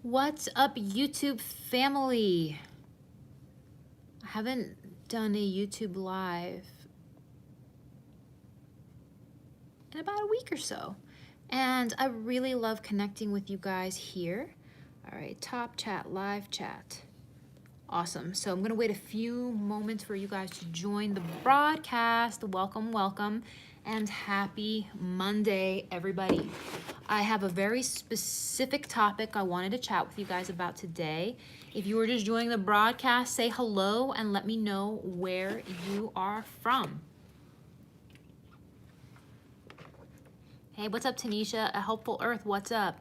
What's up, YouTube family? I haven't done a YouTube live in about a week or so, and I really love connecting with you guys here. All right, top chat, live chat. Awesome. So I'm going to wait a few moments for you guys to join the broadcast. Welcome, welcome, and happy Monday, everybody. I have a very specific topic I wanted to chat with you guys about today. If you were just joining the broadcast, say hello and let me know where you are from. Hey, what's up, Tanisha? A Helpful Earth, what's up?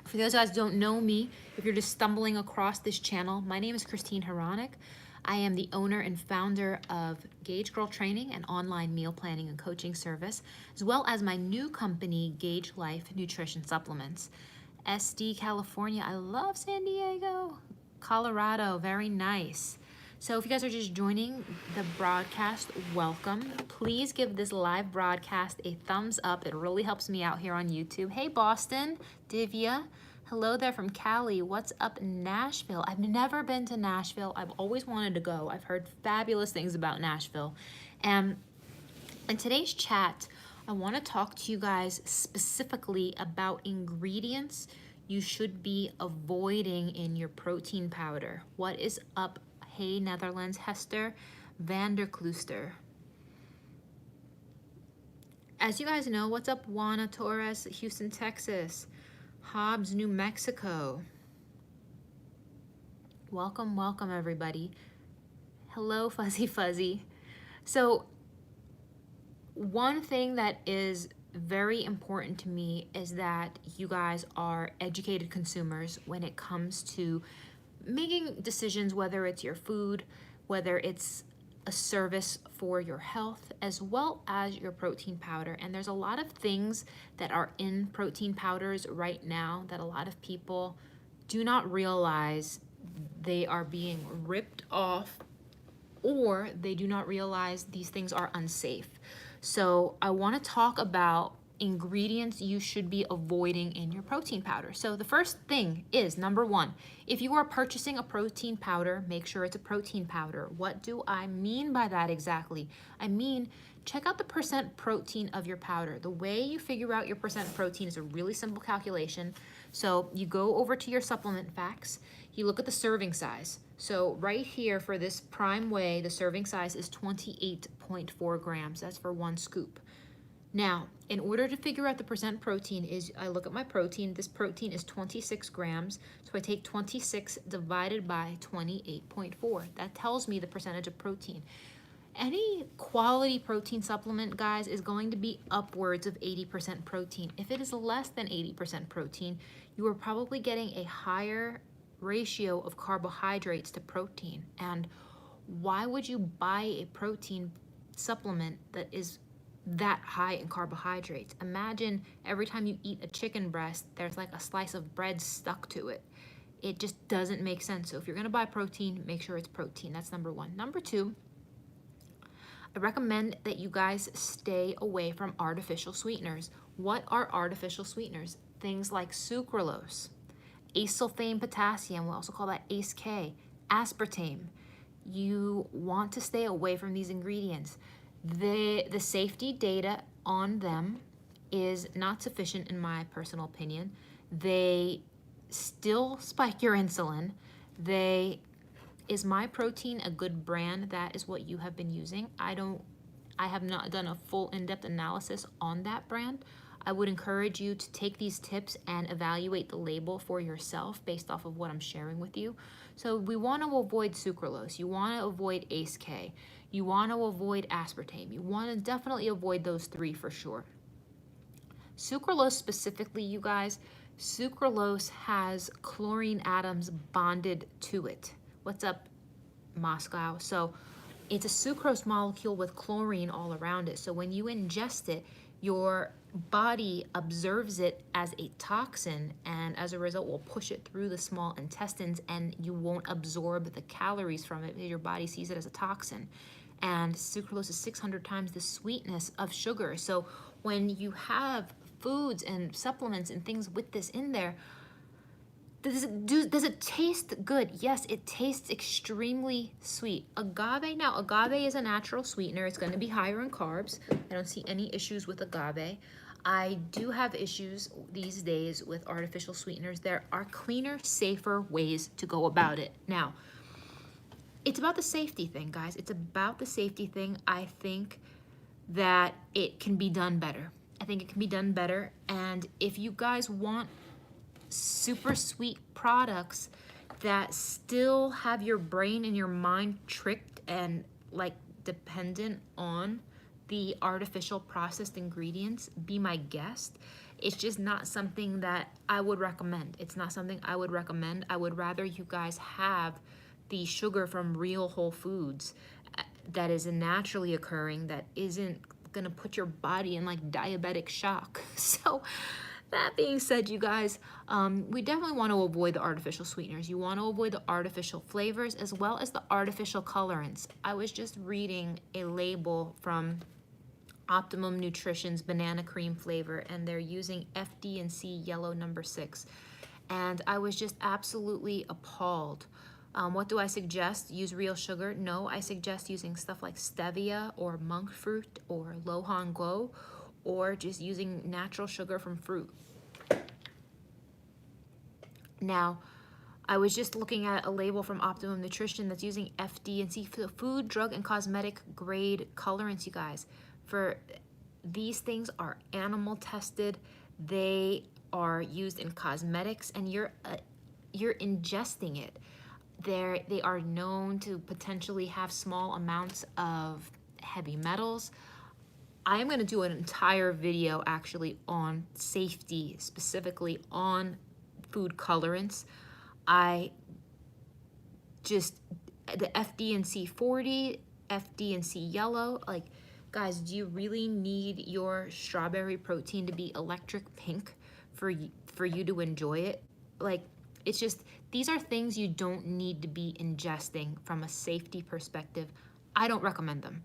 For those of you guys who don't know me, if you're just stumbling across this channel, my name is Christine Hronik. I am the owner and founder of Gauge Girl Training, an online meal planning and coaching service, as well as my new company, Gauge Life Nutrition Supplements. SD, California. I love San Diego. Colorado, very nice. So if you guys are just joining the broadcast, welcome. Please give this live broadcast a thumbs up. It really helps me out here on YouTube. Hey, Boston, Divya. Hello there from Cali. What's up, Nashville? I've never been to Nashville. I've always wanted to go. I've heard fabulous things about Nashville. And in today's chat, I want to talk to you guys specifically about ingredients you should be avoiding in your protein powder. What is up? Hey, Netherlands, Hester Vanderkluster. As you guys know, what's up, Juana Torres, Houston, Texas, Hobbs, New Mexico. Welcome, welcome, everybody. Hello, Fuzzy Fuzzy. So one thing that is very important to me is that you guys are educated consumers when it comes to making decisions, whether it's your food, whether it's a service for your health, as well as your protein powder. And there's a lot of things that are in protein powders right now that a lot of people do not realize they are being ripped off, or they do not realize these things are unsafe. So I want to talk about ingredients you should be avoiding in your protein powder. So the first thing is, number one, if you are purchasing a protein powder, make sure it's a protein powder. What do I mean by that exactly? I mean, check out the percent protein of your powder. The way you figure out your percent protein is a really simple calculation. So you go over to your supplement facts, you look at the serving size. So right here for this Prime Whey, the serving size is 28.4 grams. That's for one scoop. Now, in order to figure out the percent protein is, I look at my protein. This protein is 26 grams. So I take 26 divided by 28.4. That tells me the percentage of protein. Any quality protein supplement, guys, is going to be upwards of 80% protein. If it is less than 80% protein, you are probably getting a higher ratio of carbohydrates to protein. And why would you buy a protein supplement that is that high in carbohydrates? Imagine every time you eat a chicken breast, there's like a slice of bread stuck to it. It just doesn't make sense. So if you're gonna buy protein, make sure it's protein. That's number one. Number two, I recommend that you guys stay away from artificial sweeteners. What are artificial sweeteners? Things like sucralose, acesulfame potassium, we also call that ACE-K, aspartame. You want to stay away from these ingredients. The safety data on them is not sufficient in my personal opinion. They still spike your insulin. Is My Protein a good brand? That is what you have been using. I have not done a full in-depth analysis on that brand. I would encourage you to take these tips and evaluate the label for yourself based off of what I'm sharing with you. So we want to avoid sucralose. You want to avoid ACE-K. You want to avoid aspartame. You want to definitely avoid those three for sure. Sucralose specifically, you guys, sucralose has chlorine atoms bonded to it. What's up, Moscow? So it's a sucrose molecule with chlorine all around it. So when you ingest it, your body observes it as a toxin, and as a result will push it through the small intestines, and you won't absorb the calories from it because your body sees it as a toxin. And sucralose is 600 times the sweetness of sugar. So when you have foods and supplements and things with this in there, Does it taste good? Yes, it tastes extremely sweet. Agave, now agave is a natural sweetener. It's going to be higher in carbs. I don't see any issues with agave. I do have issues these days with artificial sweeteners. There are cleaner, safer ways to go about it. Now, it's about the safety thing, guys. It's about the safety thing. I think that it can be done better. I think it can be done better. And if you guys want super sweet products that still have your brain and your mind tricked and like dependent on the artificial processed ingredients, be my guest. It's just not something that I would recommend. It's not something I would recommend. I would rather you guys have the sugar from real whole foods that is naturally occurring, that isn't gonna put your body in like diabetic shock. So that being said, you guys, we definitely want to avoid the artificial sweeteners. You want to avoid the artificial flavors as well as the artificial colorants. I was just reading a label from Optimum Nutrition's banana cream flavor, and they're using FD&C yellow number 6. And I was just absolutely appalled. What do I suggest? Use real sugar? No, I suggest using stuff like stevia or monk fruit or Lohan Glow, or just using natural sugar from fruit. Now, I was just looking at a label from Optimum Nutrition that's using FD&C, food, drug, and cosmetic grade colorants, you guys. For these things are animal tested. They are used in cosmetics, and you're ingesting it. They are known to potentially have small amounts of heavy metals. I am going to do an entire video actually on safety, specifically on food colorants. The FD&C 40, FD&C yellow, like, guys, do you really need your strawberry protein to be electric pink for you to enjoy it? Like, it's just, these are things you don't need to be ingesting from a safety perspective. I don't recommend them.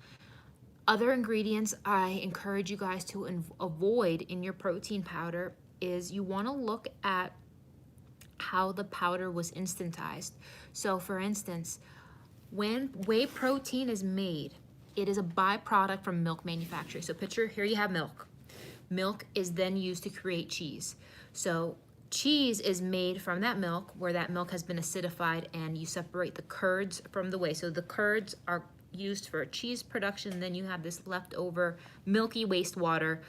Other ingredients I encourage you guys to avoid in your protein powder is you want to look at how the powder was instantized. So for instance, when whey protein is made, it is a byproduct from milk manufacturing. So picture, here you have milk. Milk is then used to create cheese. So cheese is made from that milk, where that milk has been acidified, and you separate the curds from the whey. So the curds are used for cheese production, then you have this leftover milky wastewater,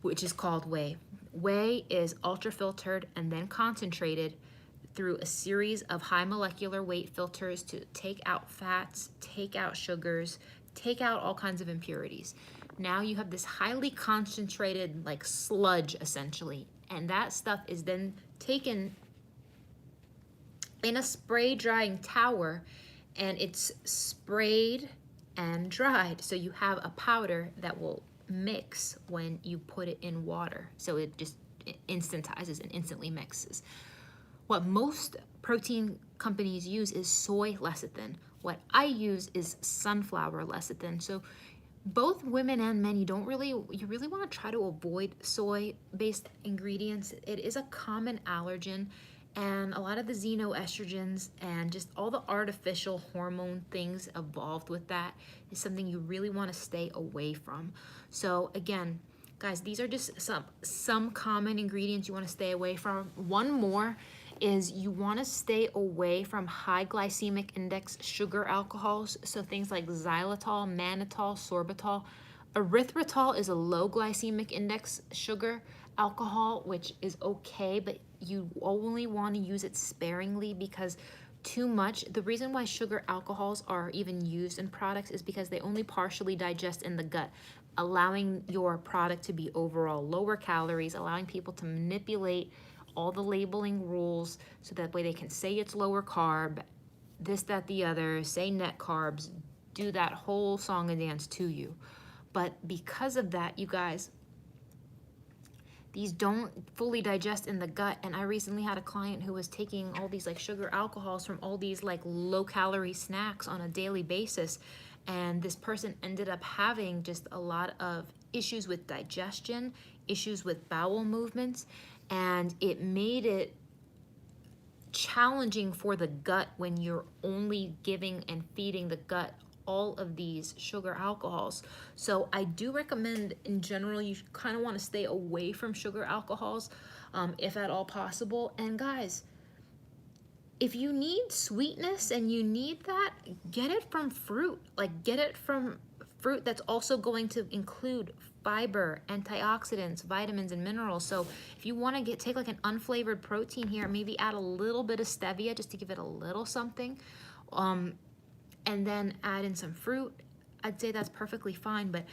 which is called whey. Whey is ultra filtered and then concentrated through a series of high molecular weight filters to take out fats, take out sugars, take out all kinds of impurities. Now you have this highly concentrated like sludge essentially, and that stuff is then taken in a spray drying tower, and it's sprayed and dried. So you have a powder that will mix when you put it in water. So it just instantizes and instantly mixes. What most protein companies use is soy lecithin. What I use is sunflower lecithin. So both women and men, you really want to try to avoid soy-based ingredients. It is a common allergen, and a lot of the xenoestrogens and just all the artificial hormone things involved with that is something you really want to stay away from. So again, guys, these are just some common ingredients you want to stay away from. One more is you want to stay away from high glycemic index sugar alcohols. So things like xylitol, mannitol, sorbitol. Erythritol is a low glycemic index sugar alcohol, which is okay, but you only want to use it sparingly, because too much, the reason why sugar alcohols are even used in products is because they only partially digest in the gut, allowing your product to be overall lower calories, allowing people to manipulate all the labeling rules so that way they can say it's lower carb, this, that, the other, say net carbs, do that whole song and dance to you. But because of that, you guys, these don't fully digest in the gut. And I recently had a client who was taking all these like sugar alcohols from all these like low calorie snacks on a daily basis. And this person ended up having just a lot of issues with digestion, issues with bowel movements, and it made it challenging for the gut when you're only giving and feeding the gut all of these sugar alcohols. So I do recommend, in general, you kind of want to stay away from sugar alcohols, if at all possible. And guys, if you need sweetness and you need that, get it from fruit. Like, get it from fruit that's also going to include fiber, antioxidants, vitamins, and minerals. So if you want to take like an unflavored protein here, maybe add a little bit of stevia just to give it a little something, and then add in some fruit, I'd say that's perfectly fine. But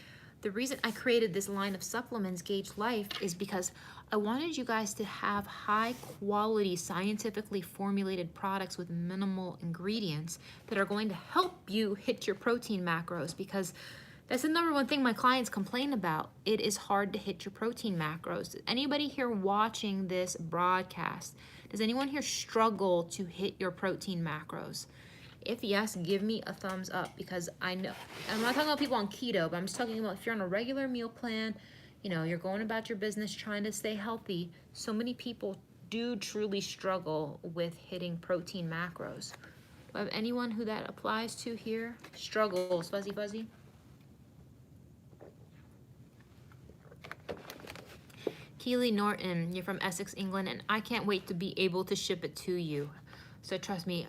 the reason I created this line of supplements, Gauge Life, is because I wanted you guys to have high quality, scientifically formulated products with minimal ingredients that are going to help you hit your protein macros, because that's the number one thing my clients complain about. It is hard to hit your protein macros. Anybody here watching this broadcast, does anyone here struggle to hit your protein macros? If yes, give me a thumbs up, because I know, I'm not talking about people on keto, but I'm just talking about if you're on a regular meal plan, you know, you're going about your business trying to stay healthy. So many people do truly struggle with hitting protein macros. Do I have anyone who that applies to here? Struggles, Fuzzy Fuzzy? Keely Norton, you're from Essex, England, and I can't wait to be able to ship it to you. So trust me,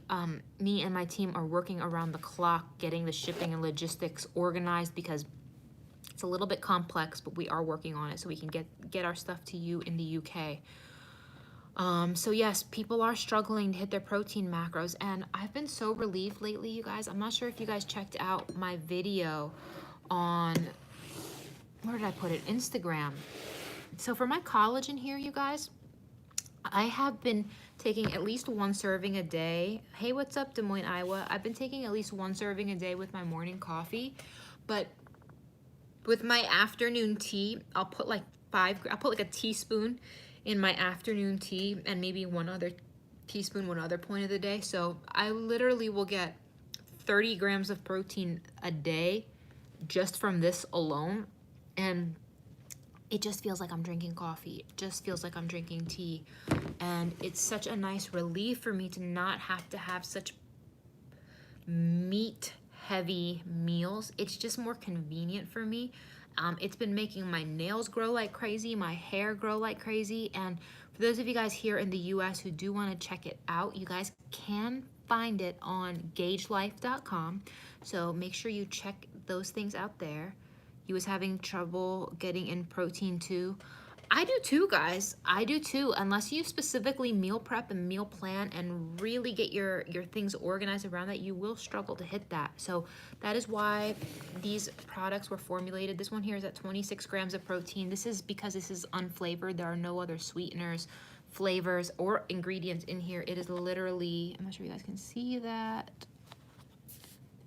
me and my team are working around the clock getting the shipping and logistics organized, because it's a little bit complex, but we are working on it so we can get our stuff to you in the UK. So yes, people are struggling to hit their protein macros, and I've been so relieved lately, you guys. I'm not sure if you guys checked out my video on, where did I put it? Instagram. So for my collagen here, you guys, I have been taking at least one serving a day. Hey, what's up, Des Moines, Iowa? I've been taking at least one serving a day with my morning coffee, but with my afternoon tea, I'll put like a teaspoon in my afternoon tea, and maybe one other teaspoon one other point of the day. So I literally will get 30 grams of protein a day just from this alone. And it just feels like I'm drinking coffee. It just feels like I'm drinking tea. And it's such a nice relief for me to not have to have such meat heavy meals. It's just more convenient for me. It's been making my nails grow like crazy, my hair grow like crazy. And for those of you guys here in the US who do want to check it out, you guys can find it on gagelife.com. So make sure you check those things out there. You was having trouble getting in protein too. I do too, guys. I do too. Unless you specifically meal prep and meal plan and really get your things organized around that, you will struggle to hit that. So that is why these products were formulated. This one here is at 26 grams of protein. This is because this is unflavored. There are no other sweeteners, flavors, or ingredients in here. It is literally, I'm not sure you guys can see that.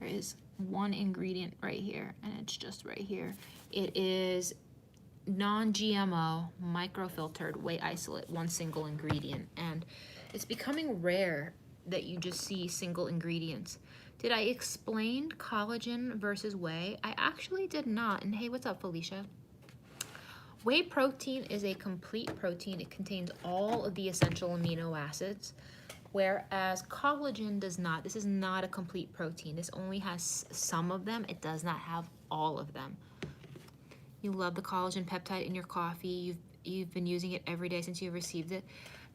There is one ingredient right here, and it's just right here. It is non-GMO, microfiltered whey isolate, one single ingredient. And it's becoming rare that you just see single ingredients. Did I explain collagen versus whey? I actually did not. And hey, what's up, Felicia? Whey protein is a complete protein. It contains all of the essential amino acids, whereas collagen does not. This is not a complete protein. This only has some of them. It does not have all of them. You love the collagen peptide in your coffee. You've been using it every day since you received it.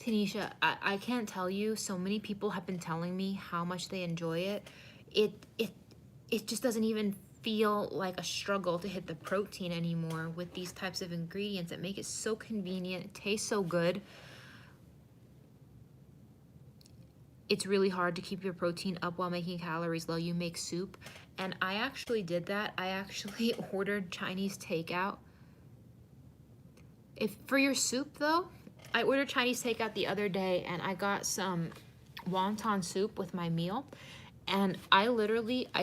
Tanisha, I can't tell you, so many people have been telling me how much they enjoy it. It just doesn't even feel like a struggle to hit the protein anymore with these types of ingredients that make it so convenient. It tastes so good. It's really hard to keep your protein up while making calories low. You make soup. And I actually did that. I actually ordered Chinese takeout. For your soup though, I ordered Chinese takeout the other day, and I got some wonton soup with my meal. And I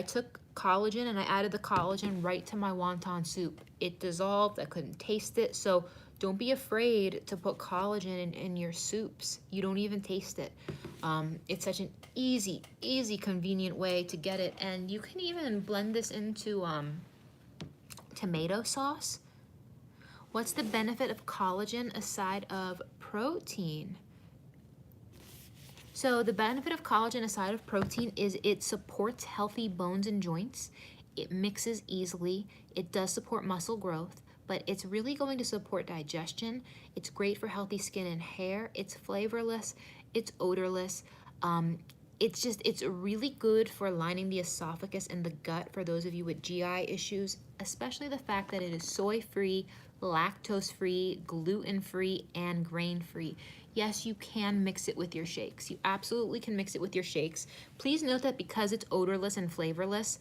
took collagen and I added the collagen right to my wonton soup. It dissolved. I couldn't taste it. So don't be afraid to put collagen in your soups. You don't even taste it. It's such an easy, convenient way to get it. And you can even blend this into tomato sauce. What's the benefit of collagen aside of protein? So the benefit of collagen aside of protein is it supports healthy bones and joints. It mixes easily. It does support muscle growth, but it's really going to support digestion. It's great for healthy skin and hair. It's flavorless. It's odorless. It's really good for lining the esophagus and the gut for those of you with GI issues, especially the fact that it is soy-free, lactose-free, gluten-free, and grain-free. Yes, you can mix it with your shakes. You absolutely can mix it with your shakes. Please note that because it's odorless and flavorless,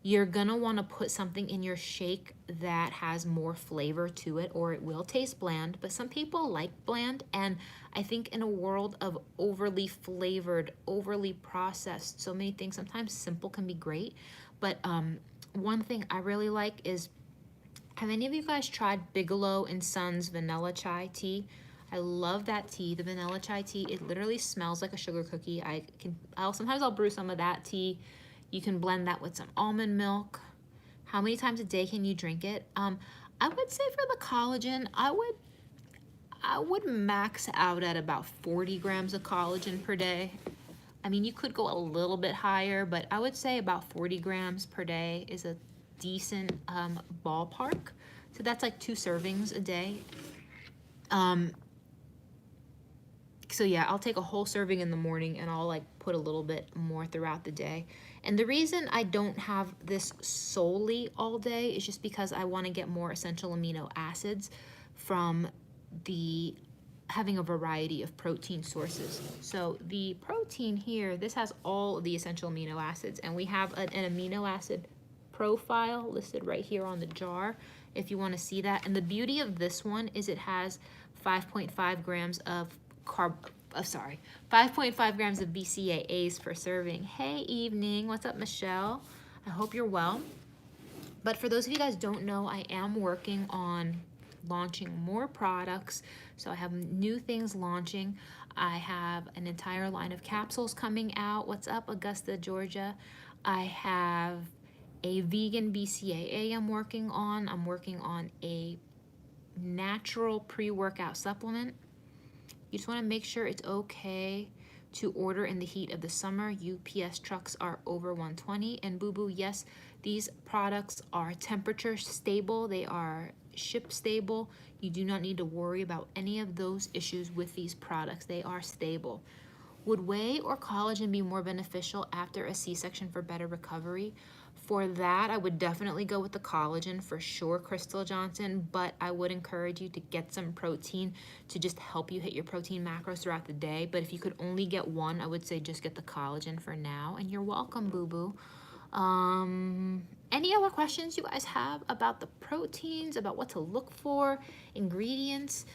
you're gonna wanna put something in your shake that has more flavor to it, or it will taste bland, but some people like bland, and I think in a world of overly flavored, overly processed, so many things, sometimes simple can be great, but one thing I really like is, have any of you guys tried Bigelow and Sons vanilla chai tea? I love that tea, the vanilla chai tea. It literally smells like a sugar cookie. Sometimes I'll brew some of that tea. You can blend that with some almond milk. How many times a day can you drink it? I would say for the collagen, I would max out at about 40 grams of collagen per day. I mean, you could go a little bit higher, but I would say about 40 grams per day is a decent ballpark. So that's like 2 servings a day. So yeah, I'll take a whole serving in the morning and I'll like put a little bit more throughout the day. And the reason I don't have this solely all day is just because I want to get more essential amino acids from having a variety of protein sources. So the protein here, this has all of the essential amino acids, and we have an amino acid profile listed right here on the jar if you want to see that. And the beauty of this one is it has 5.5 grams of 5.5 grams of BCAAs per serving. Hey, evening. What's up, Michelle? I hope you're well. But for those of you guys don't know, I am working on launching more products. So I have new things launching. I have an entire line of capsules coming out. What's up, Augusta, Georgia? I have a vegan BCAA I'm working on. I'm working on a natural pre-workout supplement. You just want to make sure it's okay to order in the heat of the summer. UPS trucks are over 120. And boo-boo, yes, these products are temperature stable. They are ship stable. You do not need to worry about any of those issues with these products. They are stable. Would whey or collagen be more beneficial after a C-section for better recovery? For that, I would definitely go with the collagen for sure, Crystal Johnson, but I would encourage you to get some protein to just help you hit your protein macros throughout the day. But if you could only get one, I would say just get the collagen for now, and you're welcome, boo-boo. Any other questions you guys have about the proteins, about what to look for, ingredients,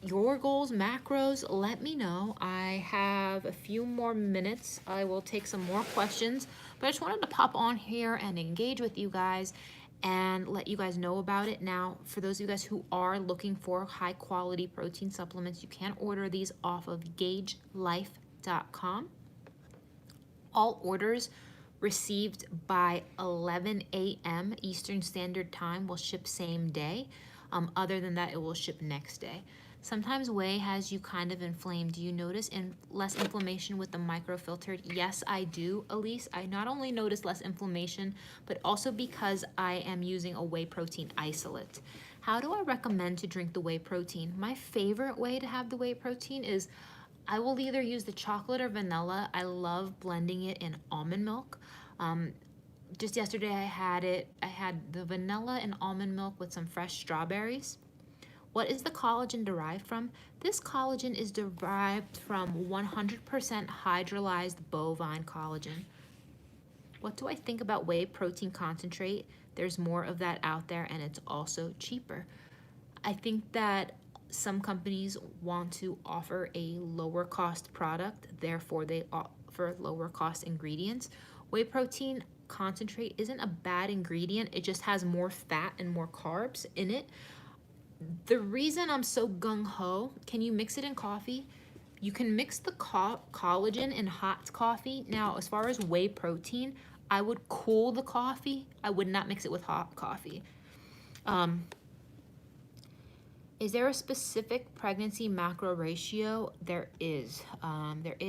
your goals, macros? Let me know. I have a few more minutes. I will take some more questions, but I just wanted to pop on here and engage with you guys and let you guys know about it. Now, for those of you guys who are looking for high quality protein supplements, you can order these off of gagelife.com. All orders received by 11 a.m. Eastern Standard Time will ship same day. Other than that, it will ship next day. Sometimes whey has you kind of inflamed. Do you notice less inflammation with the microfiltered? Yes, I do, Elise. I not only notice less inflammation, but also because I am using a whey protein isolate. How do I recommend to drink the whey protein? My favorite way to have the whey protein is I will either use the chocolate or vanilla. I love blending it in almond milk. Just yesterday I had the vanilla and almond milk with some fresh strawberries. What is the collagen derived from? This collagen is derived from 100% hydrolyzed bovine collagen. What do I think about whey protein concentrate? There's more of that out there and it's also cheaper. I think that some companies want to offer a lower cost product, therefore they offer lower cost ingredients. Whey protein concentrate isn't a bad ingredient, it just has more fat and more carbs in it. The reason I'm so gung-ho, can you mix it in coffee? You can mix the collagen in hot coffee. Now, as far as whey protein, I would cool the coffee. I would not mix it with hot coffee. Is there a specific pregnancy macro ratio? There is, and that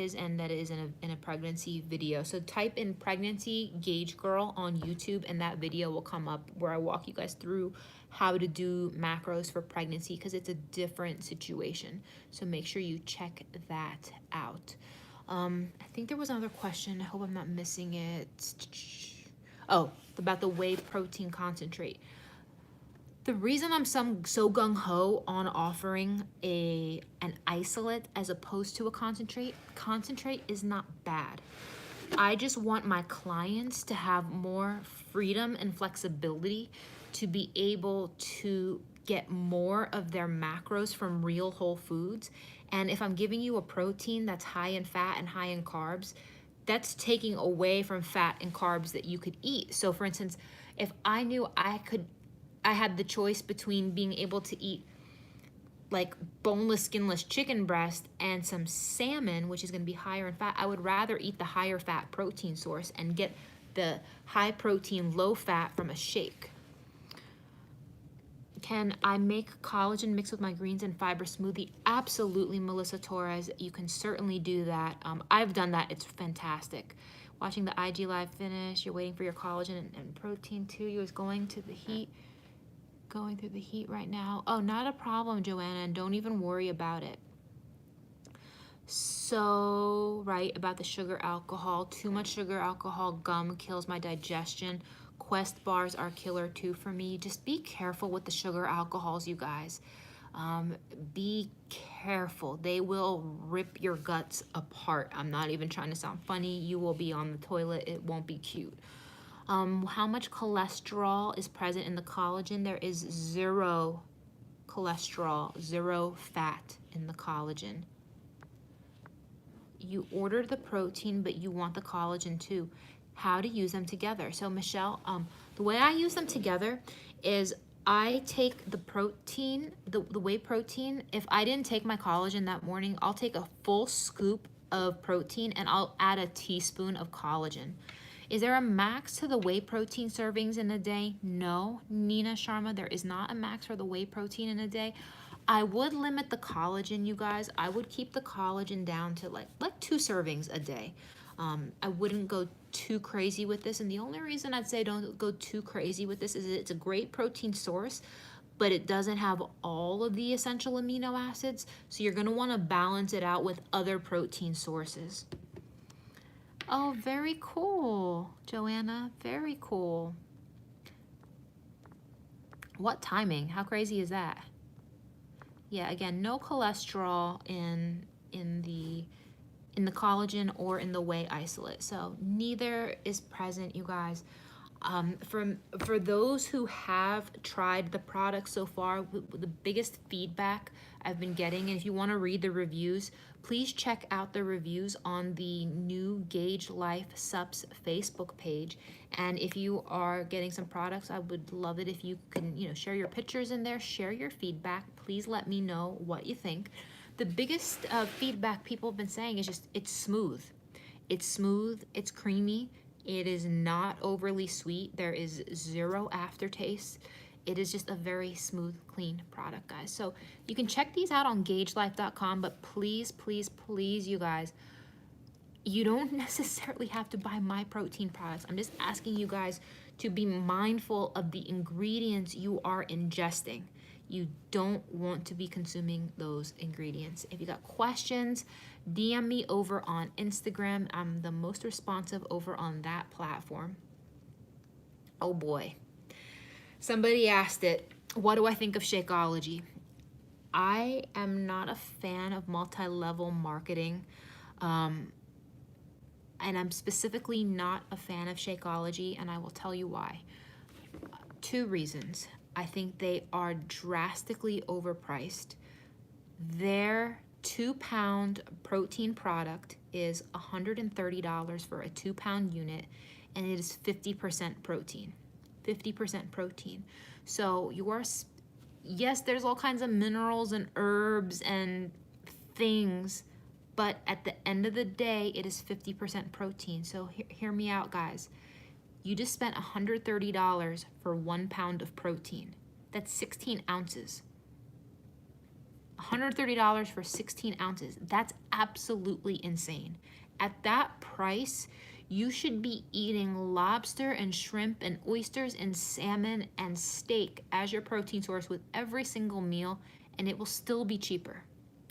is in a pregnancy video. So type in pregnancy gauge girl on YouTube, and that video will come up where I walk you guys through how to do macros for pregnancy, because it's a different situation. So make sure you check that out. I think there was another question. I hope I'm not missing it. Oh, about the whey protein concentrate. The reason I'm so gung-ho on offering an isolate as opposed to a concentrate is not bad. I just want my clients to have more freedom and flexibility to be able to get more of their macros from real whole foods. And if I'm giving you a protein that's high in fat and high in carbs, that's taking away from fat and carbs that you could eat. So for instance, if I knew I had the choice between being able to eat like boneless, skinless chicken breast and some salmon, which is going to be higher in fat, I would rather eat the higher fat protein source and get the high protein, low fat from a shake. Can I make collagen mixed with my greens and fiber smoothie? Absolutely, Melissa Torres. You can certainly do that. I've done that. It's fantastic. Watching the IG live finish, you're waiting for your collagen and protein too. You was going through the heat right now. Oh, not a problem, Joanna, and don't even worry about it. So, right, about the sugar alcohol. Too much sugar alcohol gum kills my digestion. Quest bars are killer too for me. Just be careful with the sugar alcohols, you guys. Be careful. They will rip your guts apart. I'm not even trying to sound funny. You will be on the toilet. It won't be cute. How much cholesterol is present in the collagen? There is 0 cholesterol, 0 fat in the collagen. You order the protein, but you want the collagen too. How to use them together. So Michelle, the way I use them together is I take the protein, the whey protein. If I didn't take my collagen that morning, I'll take a full scoop of protein and I'll add a teaspoon of collagen. Is there a max to the whey protein servings in a day? No, Nina Sharma, there is not a max for the whey protein in a day. I would limit the collagen, you guys. I would keep the collagen down to like 2 servings a day. I wouldn't go too crazy with this, and the only reason I'd say don't go too crazy with this is it's a great protein source, but it doesn't have all of the essential amino acids, so you're going to want to balance it out with other protein sources. Oh, very cool, Joanna. Very cool. What timing? How crazy is that? Yeah, again, no cholesterol in the collagen or in the whey isolate. So neither is present, you guys. For those who have tried the product so far, the biggest feedback I've been getting, and if you want to read the reviews, please check out the reviews on the new Gauge Life Sups Facebook page. And if you are getting some products, I would love it if you can, share your pictures in there, share your feedback. Please let me know what you think. The biggest feedback people have been saying is just it's smooth. It's smooth, it's creamy, it is not overly sweet, there is 0 aftertaste. It is just a very smooth, clean product, guys. So you can check these out on gagelife.com, but please, please, please, you guys, you don't necessarily have to buy my protein products. I'm just asking you guys to be mindful of the ingredients you are ingesting. You don't want to be consuming those ingredients. If you got questions, DM me over on Instagram. I'm the most responsive over on that platform. Oh boy. Somebody asked it, what do I think of Shakeology? I am not a fan of multi-level marketing. And I'm specifically not a fan of Shakeology, and I will tell you why. 2 reasons. I think they are drastically overpriced. Their 2-pound protein product is $130 for a 2-pound unit, and it is 50% protein. 50% protein. So yes, there's all kinds of minerals and herbs and things, but at the end of the day, it is 50% protein. So hear me out, guys. You just spent $130 for 1 pound of protein. That's 16 ounces. $130 for 16 ounces. That's absolutely insane. At that price, you should be eating lobster and shrimp and oysters and salmon and steak as your protein source with every single meal, and it will still be cheaper.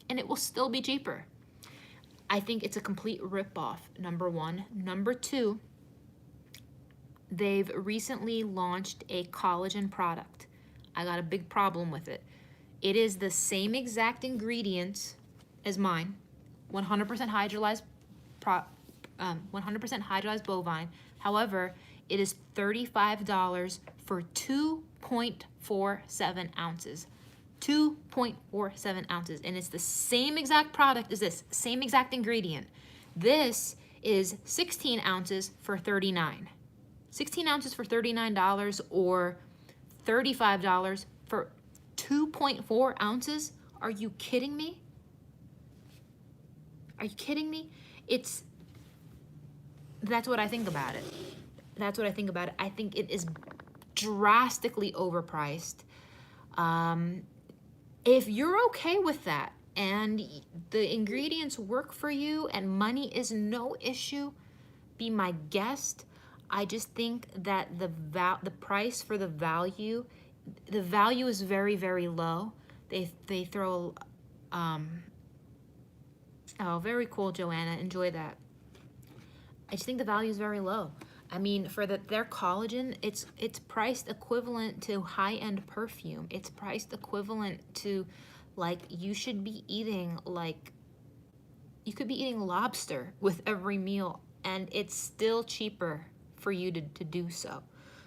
And it will still be cheaper. I think it's a complete ripoff, number one. Number two, they've recently launched a collagen product. I got a big problem with it. It is the same exact ingredients as mine, 100% hydrolyzed 100% hydrolyzed bovine. However, it is $35 for 2.47 ounces. 2.47 ounces. And it's the same exact product as this, same exact ingredient. This is 16 ounces for $39. 16 ounces for $39 or $35 for 2.4 ounces? Are you kidding me? Are you kidding me? That's what I think about it. That's what I think about it. I think it is drastically overpriced. If you're okay with that and the ingredients work for you and money is no issue, be my guest. I just think that the price for the value is very, very low. They throw, oh, very cool, Joanna. Enjoy that. I just think the value is very low. I mean, for their collagen, it's priced equivalent to high-end perfume. It's priced equivalent to, like, you should be eating, like, you could be eating lobster with every meal, and it's still cheaper for you to do so.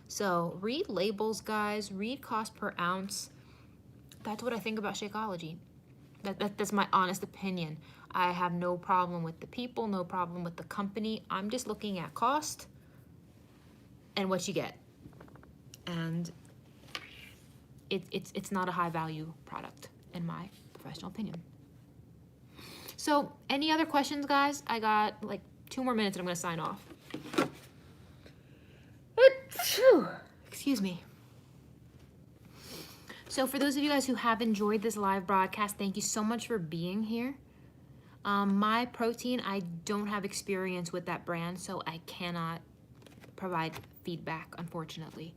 So read labels, guys. Read cost per ounce. That's what I think about Shakeology. That's my honest opinion. I have no problem with the people, no problem with the company. I'm just looking at cost and what you get. And it's not a high value product in my professional opinion. So any other questions, guys? I got like 2 more minutes and I'm gonna sign off. Excuse me. So for those of you guys who have enjoyed this live broadcast, thank you so much for being here. My protein, I don't have experience with that brand, so I cannot provide feedback, unfortunately.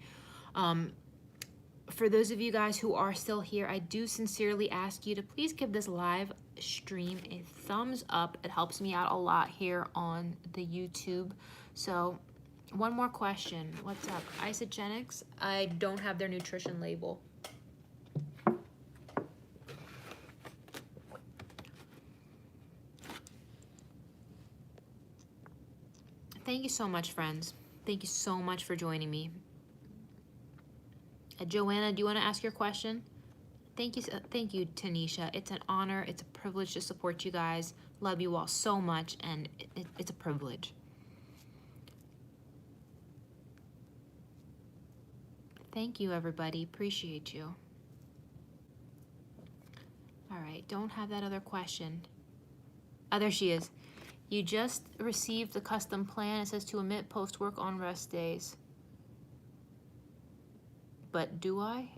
For those of you guys who are still here, I do sincerely ask you to please give this live stream a thumbs up. It helps me out a lot here on the YouTube. So one more question. What's up? Isogenics, I don't have their nutrition label. Thank you so much, friends. Thank you so much for joining me. Joanna, do you want to ask your question? Thank you, Tanisha. It's an honor. It's a privilege to support you guys. Love you all so much, and it's a privilege. Thank you, everybody. Appreciate you. All right, don't have that other question. Oh, there she is. You just received the custom plan. It says to emit post-work on rest days. But do I?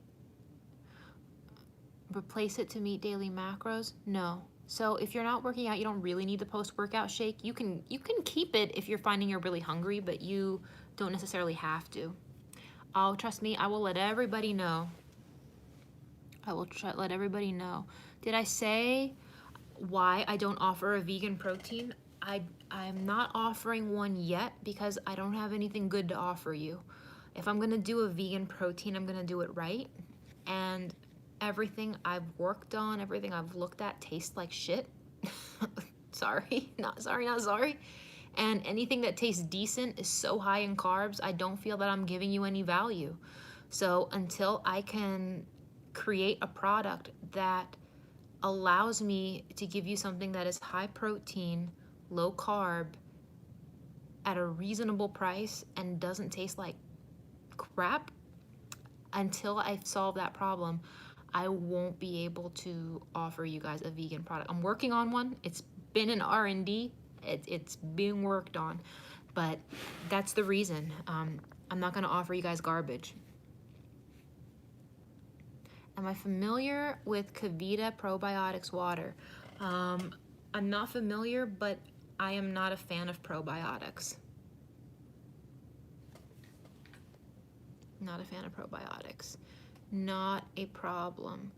Replace it to meet daily macros? No. So if you're not working out, you don't really need the post-workout shake. You can keep it if you're finding you're really hungry, but you don't necessarily have to. Oh, trust me, I will let everybody know. I will let everybody know. Did I say why I don't offer a vegan protein? I'm not offering one yet because I don't have anything good to offer you. If I'm gonna do a vegan protein, I'm gonna do it right. And everything I've worked on, everything I've looked at tastes like shit. Sorry, not sorry. And anything that tastes decent is so high in carbs, I don't feel that I'm giving you any value. So until I can create a product that allows me to give you something that is high protein, low carb, at a reasonable price and doesn't taste like crap, until I solve that problem, I won't be able to offer you guys a vegan product. I'm working on one. It's been in R&D. It's being worked on, but that's the reason. I'm not going to offer you guys garbage. Am I familiar with Kavita Probiotics water? I'm not familiar, but I am not a fan of probiotics. Not a fan of probiotics. Not a problem.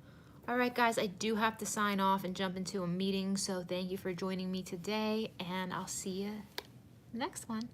All right, guys, I do have to sign off and jump into a meeting, so thank you for joining me today, and I'll see you next one.